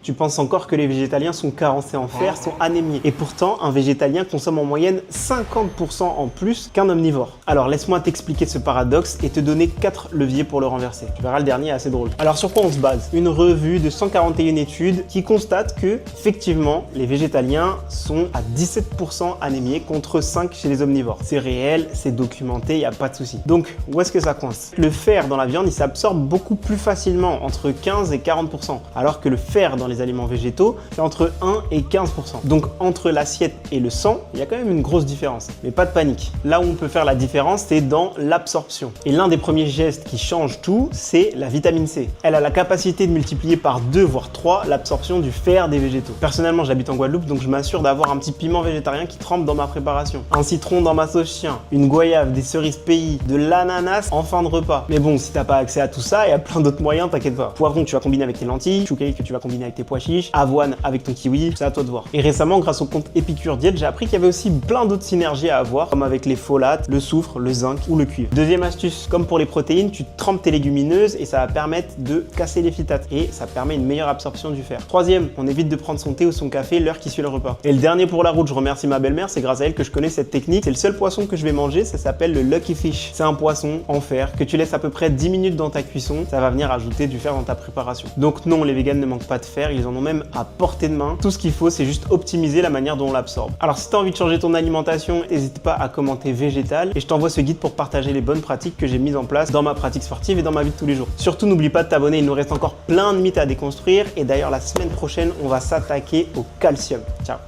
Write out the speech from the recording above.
Tu penses encore que les végétaliens sont carencés en fer, sont anémiés. Et pourtant, un végétalien consomme en moyenne 50% en plus qu'un omnivore. Alors laisse-moi t'expliquer ce paradoxe et te donner 4 leviers pour le renverser. Tu verras, le dernier est assez drôle. Alors sur quoi on se base? Une revue de 141 études qui constate que, effectivement, les végétaliens sont à 17% anémiés contre 5 chez les omnivores. C'est réel, c'est documenté, il n'y a pas de souci. Donc, où est-ce que ça coince? Le fer dans la viande, il s'absorbe beaucoup plus facilement, entre 15 et 40%, alors que le fer dans les aliments végétaux, c'est entre 1 et 15%. Donc entre l'assiette et le sang, il y a quand même une grosse différence. Mais pas de panique. Là où on peut faire la différence, c'est dans l'absorption. Et l'un des premiers gestes qui change tout, c'est la vitamine C. Elle a la capacité de multiplier par 2 voire 3 l'absorption du fer des végétaux. Personnellement, j'habite en Guadeloupe, donc je m'assure d'avoir un petit piment végétarien qui trempe dans ma préparation. Un citron dans ma sauce chien, une goyave, des cerises pays, de l'ananas en fin de repas. Mais bon, si t'as pas accès à tout ça, il y a plein d'autres moyens, t'inquiète pas. Poivron que tu vas combiner avec tes lentilles, chouquet que tu vas combiner avec tes pois chiches, avoine avec ton kiwi, c'est à toi de voir. Et récemment, grâce au compte Épicure Diète, j'ai appris qu'il y avait aussi plein d'autres synergies à avoir, comme avec les folates, le soufre, le zinc ou le cuivre. Deuxième astuce, comme pour les protéines, tu trempes tes légumineuses et ça va permettre de casser les phytates et ça permet une meilleure absorption du fer. Troisième, on évite de prendre son thé ou son café l'heure qui suit le repas. Et le dernier pour la route, je remercie ma belle-mère, c'est grâce à elle que je connais cette technique. C'est le seul poisson que je vais manger, ça s'appelle le Lucky Fish. C'est un poisson en fer que tu laisses à peu près 10 minutes dans ta cuisson, ça va venir ajouter du fer dans ta préparation. Donc non, les véganes ne manquent pas de fer, ils en ont même à portée de main. Tout ce qu'il faut, c'est juste optimiser la manière dont on l'absorbe. Alors si tu as envie de changer ton alimentation, n'hésite pas à commenter végétal et je t'envoie ce guide pour partager les bonnes pratiques que j'ai mises en place dans ma pratique sportive et dans ma vie de tous les jours. Surtout, n'oublie pas de t'abonner, il nous reste encore plein de mythes à déconstruire et d'ailleurs la semaine prochaine, on va s'attaquer au calcium. Ciao.